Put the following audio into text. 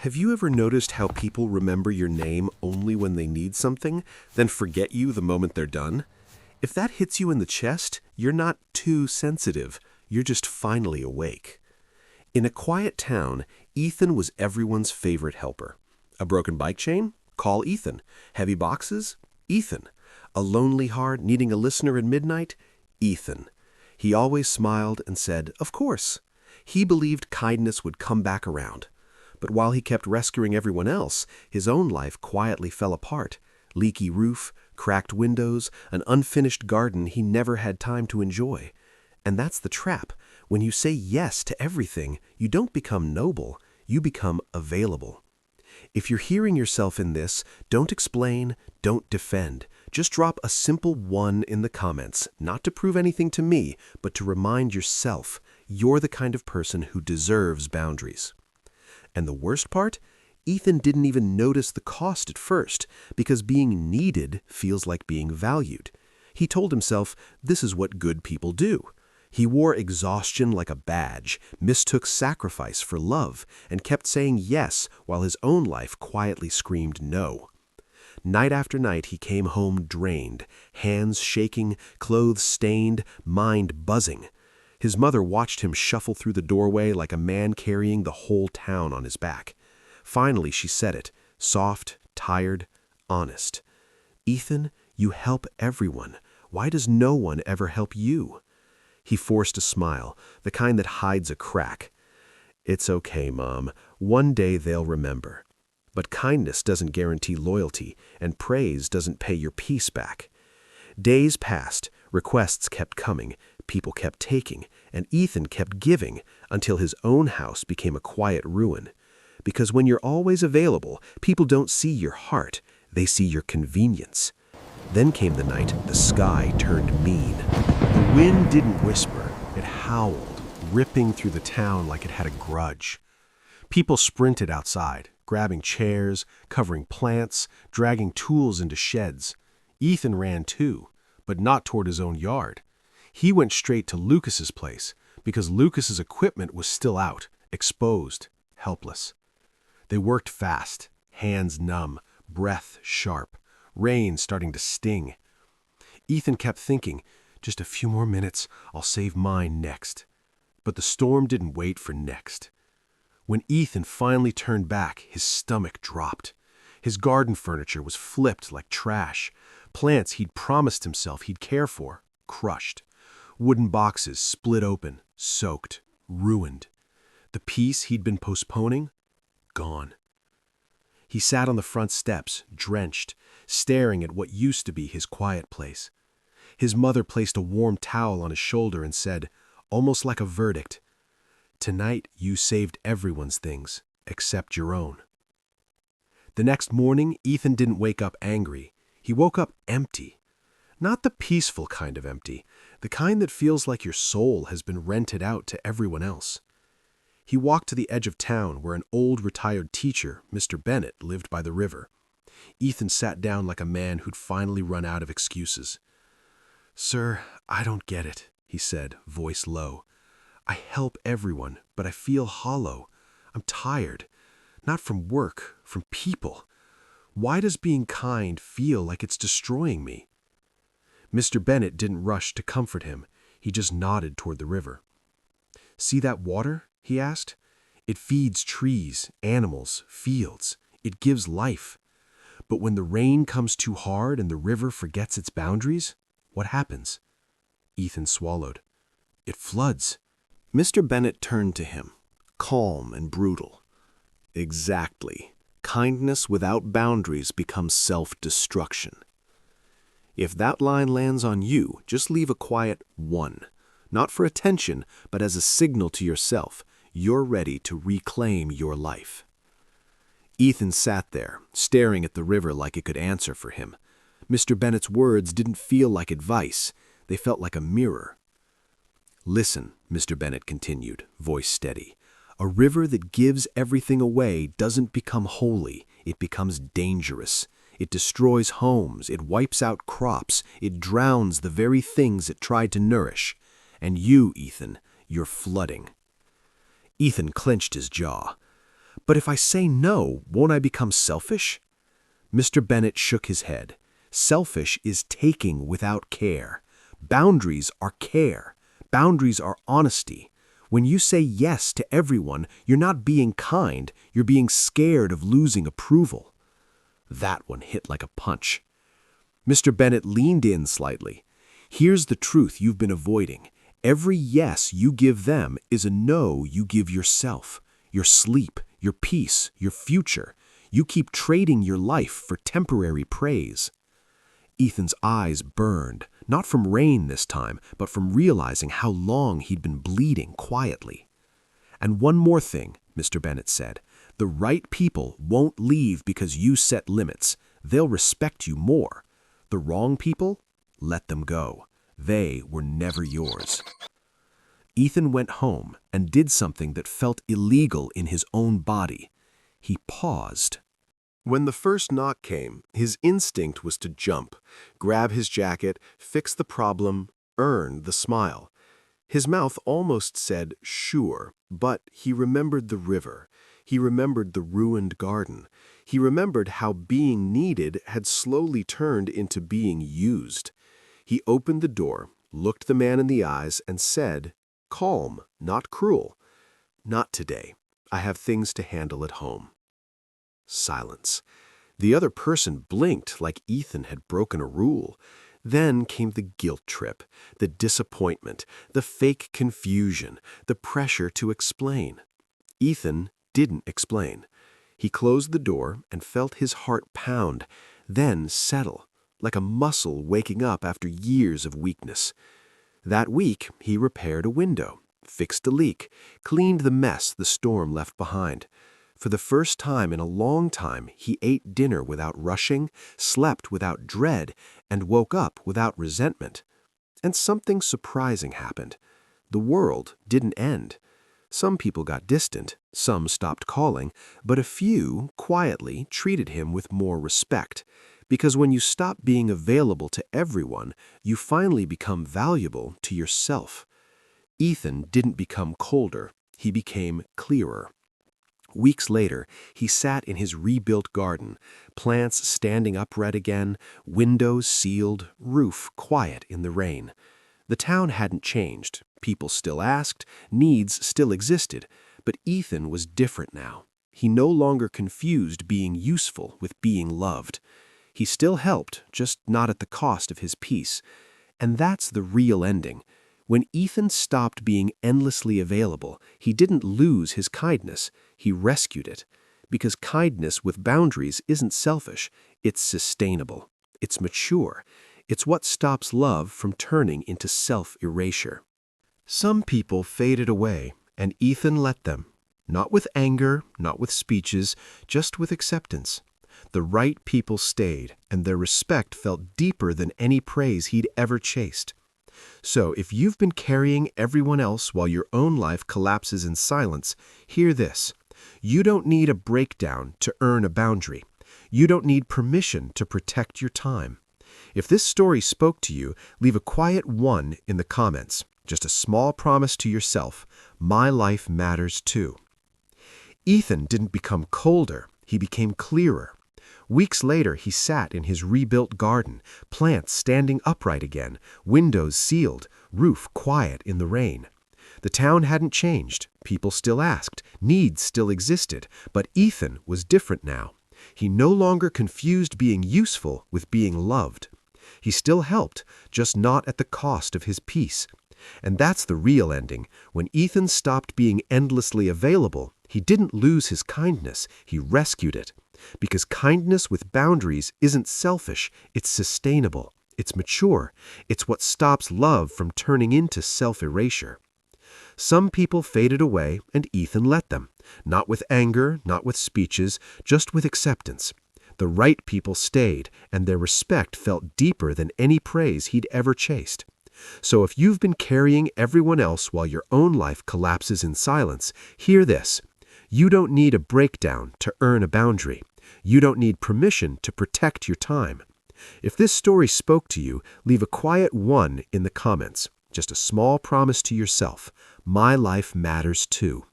Have you ever noticed how people remember your name only when they need something, then forget you the moment they're done? If that hits you in the chest, you're not too sensitive. You're just finally awake. In a quiet town, Ethan was everyone's favorite helper. A broken bike chain? Call Ethan. Heavy boxes? Ethan. A lonely heart needing a listener at midnight? Ethan. He always smiled and said, "Of course." He believed kindness would come back around. But while he kept rescuing everyone else, his own life quietly fell apart. Leaky roof, cracked windows, an unfinished garden he never had time to enjoy. And that's the trap. When you say yes to everything, you don't become noble, you become available. If you're hearing yourself in this, don't explain, don't defend. Just drop a simple 1 in the comments, not to prove anything to me, but to remind yourself you're the kind of person who deserves boundaries. And the worst part? Ethan didn't even notice the cost at first, because being needed feels like being valued. He told himself this is what good people do. He wore exhaustion like a badge, mistook sacrifice for love, and kept saying yes while his own life quietly screamed no. Night after night he came home drained, hands shaking, clothes stained, mind buzzing. His mother watched him shuffle through the doorway like a man carrying the whole town on his back. Finally she said it, soft, tired, honest. "Ethan, you help everyone. Why does no one ever help you?" He forced a smile, the kind that hides a crack. "It's okay, Mom. One day they'll remember." But kindness doesn't guarantee loyalty, and praise doesn't pay your peace back. Days passed, requests kept coming, people kept taking, and Ethan kept giving until his own house became a quiet ruin. Because when you're always available, people don't see your heart, they see your convenience. Then came the night the sky turned mean. The wind didn't whisper, it howled, ripping through the town like it had a grudge. People sprinted outside, grabbing chairs, covering plants, dragging tools into sheds. Ethan ran too, but not toward his own yard. He went straight to Lucas's place, because Lucas's equipment was still out, exposed, helpless. They worked fast, hands numb, breath sharp, rain starting to sting. Ethan kept thinking, just a few more minutes, I'll save mine next. But the storm didn't wait for next. When Ethan finally turned back, his stomach dropped. His garden furniture was flipped like trash. Plants he'd promised himself he'd care for, crushed. Wooden boxes split open, soaked, ruined. The peace he'd been postponing, gone. He sat on the front steps, drenched, staring at what used to be his quiet place. His mother placed a warm towel on his shoulder and said, almost like a verdict, "Tonight you saved everyone's things, except your own." The next morning, Ethan didn't wake up angry. He woke up empty. Not the peaceful kind of empty, the kind that feels like your soul has been rented out to everyone else. He walked to the edge of town where an old retired teacher, Mr. Bennett, lived by the river. Ethan sat down like a man who'd finally run out of excuses. "Sir, I don't get it," he said, voice low. "I help everyone, but I feel hollow. I'm tired. Not from work, from people. Why does being kind feel like it's destroying me?" Mr. Bennett didn't rush to comfort him. He just nodded toward the river. "See that water?" he asked. "It feeds trees, animals, fields. It gives life. But when the rain comes too hard and the river forgets its boundaries, what happens?" Ethan swallowed. "It floods." Mr. Bennett turned to him, calm and brutal. "Exactly. Kindness without boundaries becomes self-destruction. If that line lands on you, just leave a quiet 1. Not for attention, but as a signal to yourself, you're ready to reclaim your life." Ethan sat there, staring at the river like it could answer for him. Mr. Bennett's words didn't feel like advice. They felt like a mirror. "Listen," Mr. Bennett continued, voice steady. "A river that gives everything away doesn't become holy. It becomes dangerous. It destroys homes. It wipes out crops. It drowns the very things it tried to nourish. And you, Ethan, you're flooding." Ethan clenched his jaw. But if I say no, won't I become selfish? Mr. Bennet shook his head. Selfish is taking without care. Boundaries are care. Boundaries are honesty. When you say yes to everyone, you're not being kind, you're being scared of losing approval. That one hit like a punch. Mr. Bennet leaned in slightly. Here's the truth you've been avoiding. Every yes you give them is a no you give yourself. Your sleep, your peace, your future. You keep trading your life for temporary praise. Ethan's eyes burned, not from rain this time, but from realizing how long he'd been bleeding quietly. And one more thing, Mr. Bennet said. The right people won't leave because you set limits. They'll respect you more. The wrong people? Let them go. They were never yours. Ethan went home and did something that felt illegal in his own body. He paused. When the first knock came, his instinct was to jump, grab his jacket, fix the problem, earn the smile. His mouth almost said, sure, but he remembered the river. He remembered the ruined garden. He remembered how being needed had slowly turned into being used. He opened the door, looked the man in the eyes, and said, calm, not cruel, not today. I have things to handle at home. Silence. The other person blinked like Ethan had broken a rule. Then came the guilt trip, the disappointment, the fake confusion, the pressure to explain. Ethan didn't explain. He closed the door and felt his heart pound, then settle, like a muscle waking up after years of weakness. That week, he repaired a window, fixed a leak, cleaned the mess the storm left behind. For the first time in a long time, he ate dinner without rushing, slept without dread, and woke up without resentment. And something surprising happened. The world didn't end. Some people got distant, some stopped calling, but a few quietly treated him with more respect. Because when you stop being available to everyone, you finally become valuable to yourself. Ethan didn't become colder, he became clearer. Weeks later, he sat in his rebuilt garden, plants standing upright again, windows sealed, roof quiet in the rain. The town hadn't changed. People still asked, needs still existed, but Ethan was different now. He no longer confused being useful with being loved. He still helped, just not at the cost of his peace. And that's the real ending. When Ethan stopped being endlessly available, he didn't lose his kindness, he rescued it. Because kindness with boundaries isn't selfish, it's sustainable, it's mature, it's what stops love from turning into self-erasure. Some people faded away, and Ethan let them. Not with anger, not with speeches, just with acceptance. The right people stayed, and their respect felt deeper than any praise he'd ever chased. So if you've been carrying everyone else while your own life collapses in silence, hear this. You don't need a breakdown to earn a boundary. You don't need permission to protect your time. If this story spoke to you, leave a quiet 1 in the comments. Just a small promise to yourself. My life matters too. Ethan didn't become colder. He became clearer. Weeks later, he sat in his rebuilt garden, plants standing upright again, windows sealed, roof quiet in the rain. The town hadn't changed. People still asked. Needs still existed. But Ethan was different now. He no longer confused being useful with being loved. He still helped, just not at the cost of his peace. And that's the real ending. When Ethan stopped being endlessly available, he didn't lose his kindness. He rescued it. Because kindness with boundaries isn't selfish, it's sustainable, it's mature, it's what stops love from turning into self-erasure. Some people faded away, and Ethan let them. Not with anger, not with speeches, just with acceptance. The right people stayed, and their respect felt deeper than any praise he'd ever chased. So if you've been carrying everyone else while your own life collapses in silence, hear this. You don't need a breakdown to earn a boundary. You don't need permission to protect your time. If this story spoke to you, leave a quiet 1 in the comments. Just a small promise to yourself. My life matters too.